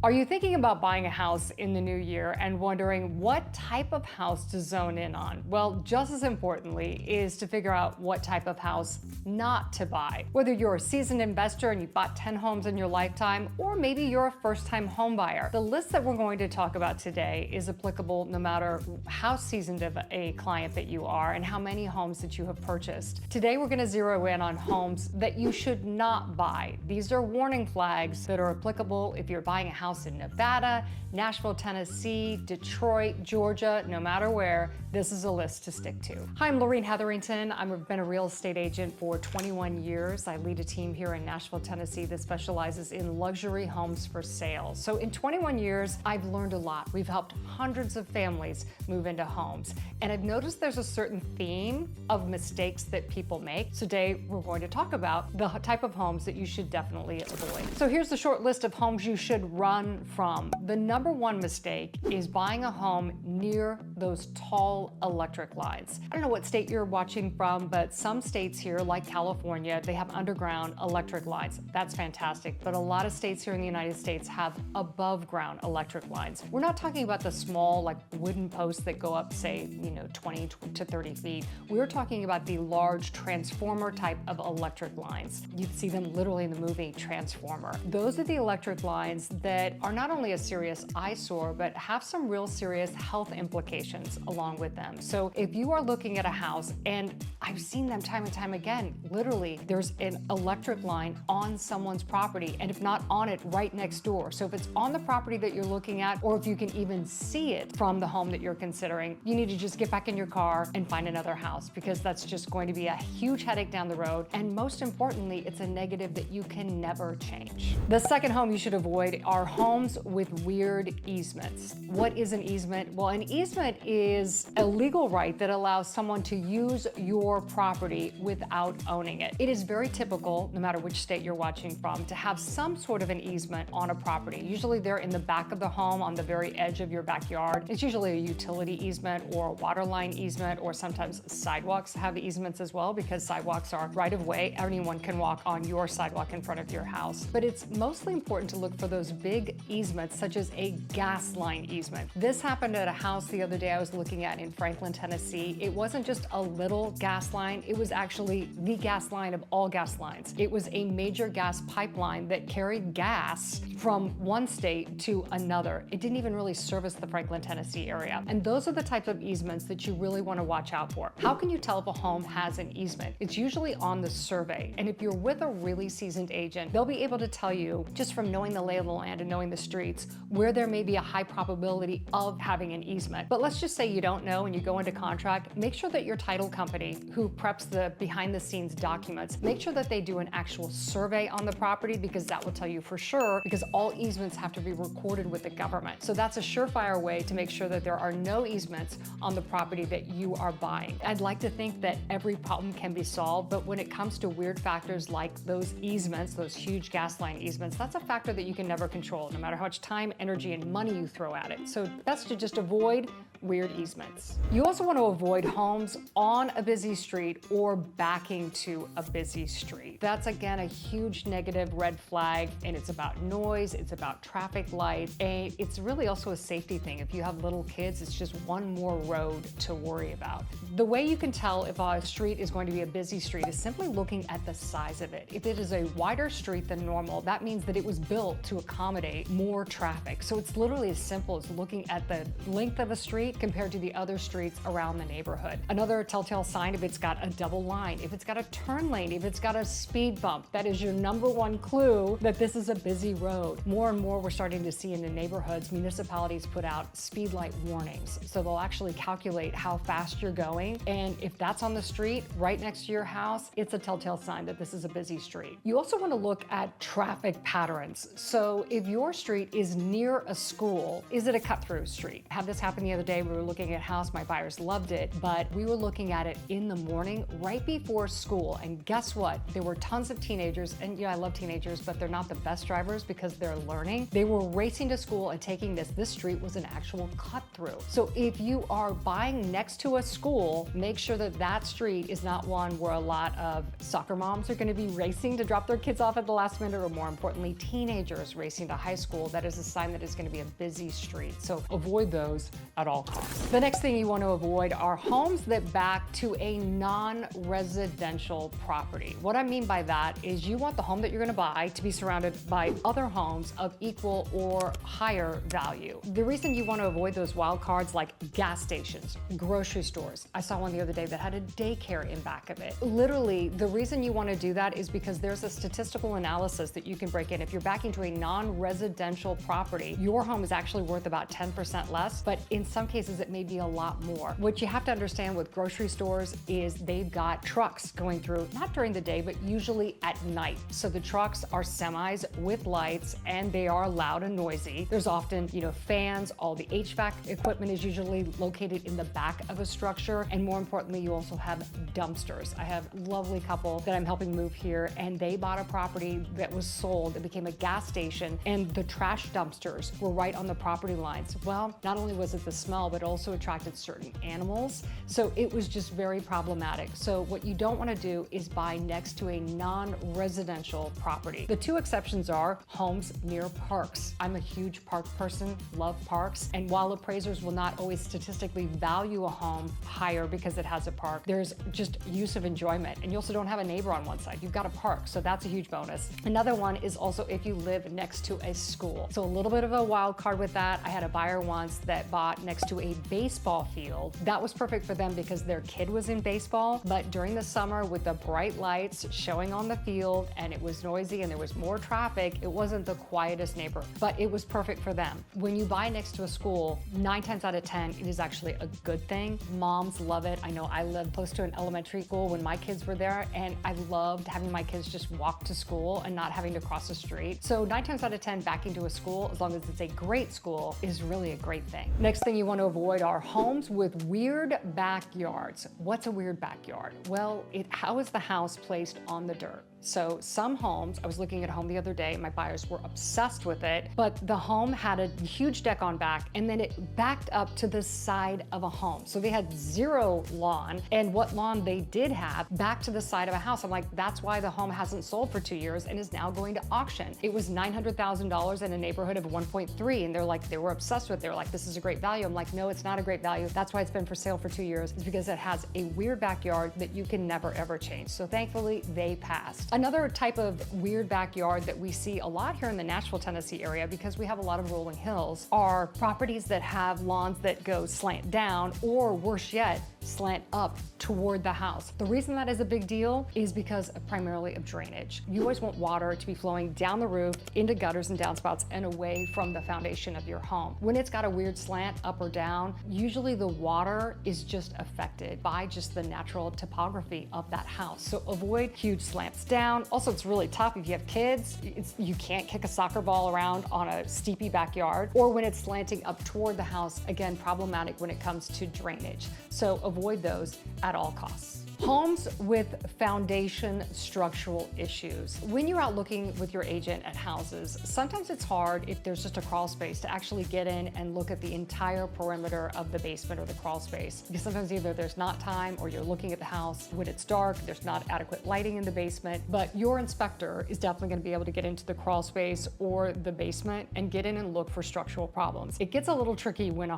Are you thinking about buying a house in the new year and wondering what type of house to zone in on? Well, just as importantly is to figure out what type of house not to buy. Whether you're a seasoned investor and you've bought 10 homes in your lifetime, or maybe you're a first-time home buyer, the list that we're going to talk about today is applicable no matter how seasoned of a client that you are and how many homes that you have purchased. Today, we're going to zero in on homes that you should not buy. These are warning flags that are applicable if you're buying a house in Nevada, Nashville, Tennessee, Detroit, Georgia, no matter where, this is a list to stick to. Hi, I'm Lorene Hetherington. I've been a real estate agent for 21 years. I lead a team here in Nashville, Tennessee that specializes in luxury homes for sale. So in 21 years, I've learned a lot. We've helped hundreds of families move into homes. And I've noticed there's a certain theme of mistakes that people make. So today, we're going to talk about the type of homes that you should definitely avoid. So here's the short list of homes you should run from. The number one mistake is buying a home near those tall electric lines. I don't know what state you're watching from, but some states here, like California, they have underground electric lines. That's fantastic. But a lot of states here in the United States have above ground electric lines. We're not talking about the small, like wooden posts that go up, say, 20 to 30 feet. We're talking about the large transformer type of electric lines. You'd see them literally in the movie Transformer. Those are the electric lines that are not only a serious eyesore, but have some real serious health implications along with them. So if you are looking at a house, and I've seen them time and time again, literally there's an electric line on someone's property, and if not on it, right next door. So if it's on the property that you're looking at, or if you can even see it from the home that you're considering, you need to just get back in your car and find another house, because that's just going to be a huge headache down the road. And most importantly, it's a negative that you can never change. The second home you should avoid are homes with weird easements. What is an easement? Well, an easement is a legal right that allows someone to use your property without owning it. It is very typical, no matter which state you're watching from, to have some sort of an easement on a property. Usually they're in the back of the home, on the very edge of your backyard. It's usually a utility easement or a water line easement, or sometimes sidewalks have easements as well, because sidewalks are right of way. Anyone can walk on your sidewalk in front of your house. But it's mostly important to look for those big easements, such as a gas line easement. This happened at a house the other day I was looking at in Franklin, Tennessee. It wasn't just a little gas line, it was actually the gas line of all gas lines. It was a major gas pipeline that carried gas from one state to another. It didn't even really service the Franklin, Tennessee area. And those are the types of easements that you really want to watch out for. How can you tell if a home has an easement? It's usually on the survey. And if you're with a really seasoned agent, they'll be able to tell you, just from knowing the lay of the land and knowing the streets, where there may be a high probability of having an easement. But let's just say you don't know and you go into contract, make sure that your title company, who preps the behind the scenes documents, make sure that they do an actual survey on the property, because that will tell you for sure, because all easements have to be recorded with the government. So that's a surefire way to make sure that there are no easements on the property that you are buying. I'd like to think that every problem can be solved, but when it comes to weird factors like those easements, those huge gas line easements, that's a factor that you can never control, no matter how much time, energy, and money you throw at it. So best to just avoid weird easements. You also want to avoid homes on a busy street or backing to a busy street. That's again a huge negative red flag, and it's about noise, it's about traffic lights, and it's really also a safety thing. If you have little kids, it's just one more road to worry about. The way you can tell if a street is going to be a busy street is simply looking at the size of it. If it is a wider street than normal, that means that it was built to accommodate more traffic. So it's literally as simple as looking at the length of a street compared to the other streets around the neighborhood. Another telltale sign, if it's got a double line, if it's got a turn lane, if it's got a speed bump, that is your number one clue that this is a busy road. More and more we're starting to see in the neighborhoods, municipalities put out speed light warnings. So they'll actually calculate how fast you're going. And if that's on the street right next to your house, it's a telltale sign that this is a busy street. You also want to look at traffic patterns. So if your street is near a school, is it a cut-through street? I had this happen the other day day, we were looking at a house, my buyers loved it, but we were looking at it in the morning right before school. And guess what? There were tons of teenagers, and I love teenagers, but they're not the best drivers because they're learning. They were racing to school and taking this. This street was an actual cut through. So if you are buying next to a school, make sure that that street is not one where a lot of soccer moms are going to be racing to drop their kids off at the last minute, or more importantly, teenagers racing to high school. That is a sign that it's going to be a busy street. So avoid those at all costs. The next thing you want to avoid are homes that back to a non-residential property. What I mean by that is you want the home that you're going to buy to be surrounded by other homes of equal or higher value. The reason you want to avoid those wild cards like gas stations, grocery stores. I saw one the other day that had a daycare in back of it. Literally, the reason you want to do that is because there's a statistical analysis that you can break in. If you're backing to a non-residential property, your home is actually worth about 10% less, but in some cases it may be a lot more. What you have to understand with grocery stores is they've got trucks going through, not during the day, but usually at night. So the trucks are semis with lights and they are loud and noisy. There's often, fans, all the HVAC equipment is usually located in the back of a structure. And more importantly, you also have dumpsters. I have a lovely couple that I'm helping move here, and they bought a property that was sold. It became a gas station, and the trash dumpsters were right on the property lines. Well, not only was it the smell, but also attracted certain animals. So it was just very problematic. So what you don't want to do is buy next to a non-residential property. The two exceptions are homes near parks. I'm a huge park person, love parks. And while appraisers will not always statistically value a home higher because it has a park, there's just use of enjoyment. And you also don't have a neighbor on one side. You've got a park, so that's a huge bonus. Another one is also if you live next to a school. So a little bit of a wild card with that. I had a buyer once that bought next to a baseball field. That was perfect for them because their kid was in baseball, but during the summer with the bright lights showing on the field and it was noisy and there was more traffic, it wasn't the quietest neighbor, but it was perfect for them. When you buy next to a school, 9 times out of 10, it is actually a good thing. Moms love it. I know I lived close to an elementary school when my kids were there, and I loved having my kids just walk to school and not having to cross the street. So 9 times out of 10, backing to a school, as long as it's a great school, is really a great thing. Next thing you want to avoid are homes with weird backyards. What's a weird backyard? Well, how is the house placed on the dirt? So some homes, I was looking at a home the other day, my buyers were obsessed with it, but the home had a huge deck on back and then it backed up to the side of a home. So they had zero lawn, and what lawn they did have back to the side of a house. I'm like, that's why the home hasn't sold for 2 years and is now going to auction. It was $900,000 in a neighborhood of 1.3, and they were obsessed with it. They were like, this is a great value. I'm like, no, it's not a great value. That's why it's been for sale for 2 years, is because it has a weird backyard that you can never ever change. So thankfully they passed. Another type of weird backyard that we see a lot here in the Nashville, Tennessee area, because we have a lot of rolling hills, are properties that have lawns that go slant down, or worse yet, slant up toward the house. The reason that is a big deal is because primarily of drainage. You always want water to be flowing down the roof into gutters and downspouts and away from the foundation of your home. When it's got a weird slant up or down, usually the water is just affected by just the natural topography of that house. So avoid huge slants down. Also, it's really tough if you have kids. You can't kick a soccer ball around on a steepy backyard, or when it's slanting up toward the house, again, problematic when it comes to drainage. So avoid those at all costs. Homes with foundation structural issues. When you're out looking with your agent at houses, sometimes it's hard if there's just a crawl space to actually get in and look at the entire perimeter of the basement or the crawl space. Because sometimes either there's not time, or you're looking at the house when it's dark, there's not adequate lighting in the basement, but your inspector is definitely going to be able to get into the crawl space or the basement and get in and look for structural problems. It gets a little tricky when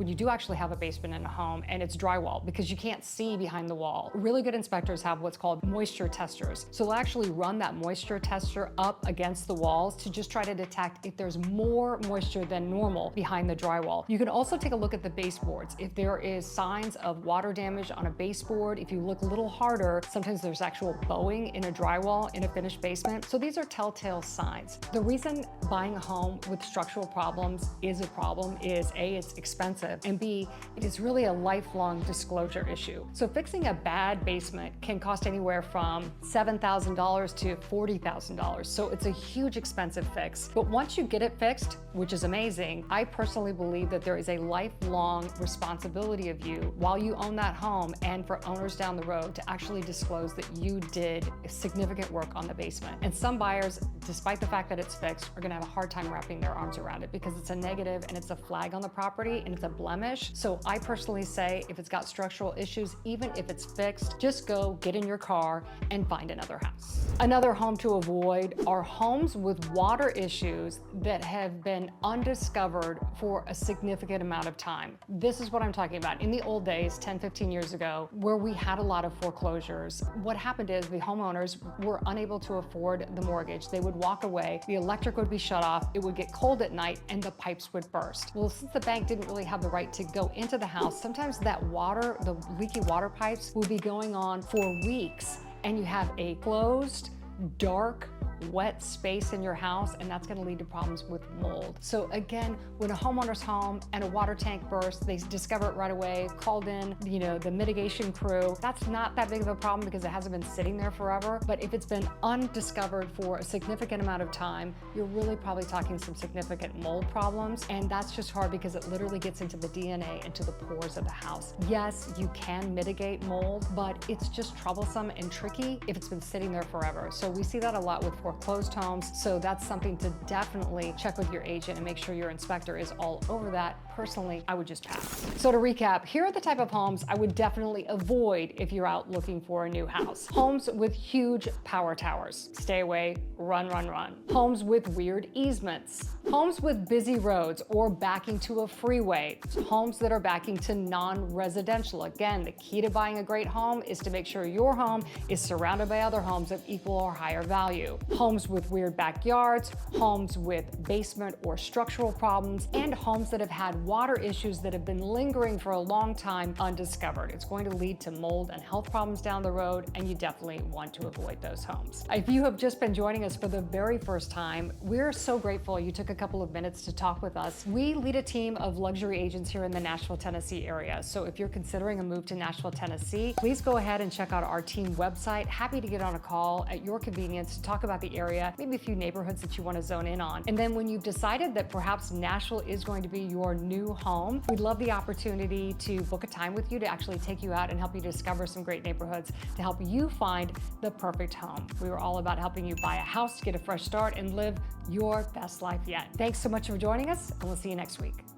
you do actually have a basement in a home and it's drywall, because you can't see behind the wall. Really good inspectors have what's called moisture testers. So they'll actually run that moisture tester up against the walls to just try to detect if there's more moisture than normal behind the drywall. You can also take a look at the baseboards. If there is signs of water damage on a baseboard, if you look a little harder, sometimes there's actual bowing in a drywall in a finished basement. So these are telltale signs. The reason buying a home with structural problems is a problem is A, it's expensive, and B, it is really a lifelong decision disclosure issue. So fixing a bad basement can cost anywhere from $7,000 to $40,000. So it's a huge expensive fix. But once you get it fixed, which is amazing, I personally believe that there is a lifelong responsibility of you while you own that home and for owners down the road to actually disclose that you did significant work on the basement. And some buyers, despite the fact that it's fixed, are gonna have a hard time wrapping their arms around it because it's a negative and it's a flag on the property and it's a blemish. So I personally say if it's got structural issues, even if it's fixed, just go get in your car and find another house. Another home to avoid are homes with water issues that have been undiscovered for a significant amount of time. This is what I'm talking about. In the old days, 10, 15 years ago, where we had a lot of foreclosures, what happened is the homeowners were unable to afford the mortgage. They would walk away, the electric would be shut off, it would get cold at night, and the pipes would burst. Well, since the bank didn't really have the right to go into the house, sometimes that water, the leaky water pipes, will be going on for weeks, and you have a closed, dark, wet space in your house, and that's going to lead to problems with mold. So again, when a homeowner's home and a water tank bursts, they discover it right away, called in, the mitigation crew. That's not that big of a problem because it hasn't been sitting there forever. But if it's been undiscovered for a significant amount of time, you're really probably talking some significant mold problems. And that's just hard because it literally gets into the DNA, into the pores of the house. Yes, you can mitigate mold, but it's just troublesome and tricky if it's been sitting there forever. So we see that a lot with foreclosed homes. So that's something to definitely check with your agent and make sure your inspector is all over that. Personally, I would just pass. So to recap, here are the type of homes I would definitely avoid if you're out looking for a new house. Homes with huge power towers. Stay away, run, run, run. Homes with weird easements. Homes with busy roads or backing to a freeway. Homes that are backing to non-residential. Again, the key to buying a great home is to make sure your home is surrounded by other homes of equal or higher value. Homes with weird backyards, homes with basement or structural problems, and homes that have had water issues that have been lingering for a long time undiscovered. It's going to lead to mold and health problems down the road, and you definitely want to avoid those homes. If you have just been joining us for the very first time, we're so grateful you took a couple of minutes to talk with us. We lead a team of luxury agents here in the Nashville, Tennessee area. So if you're considering a move to Nashville, Tennessee, please go ahead and check out our team website. Happy to get on a call at your convenience to talk about the area, maybe a few neighborhoods that you want to zone in on. And then when you've decided that perhaps Nashville is going to be your new home, we'd love the opportunity to book a time with you to actually take you out and help you discover some great neighborhoods to help you find the perfect home. We are all about helping you buy a house, get a fresh start, and live your best life yet. Thanks so much for joining us, and we'll see you next week.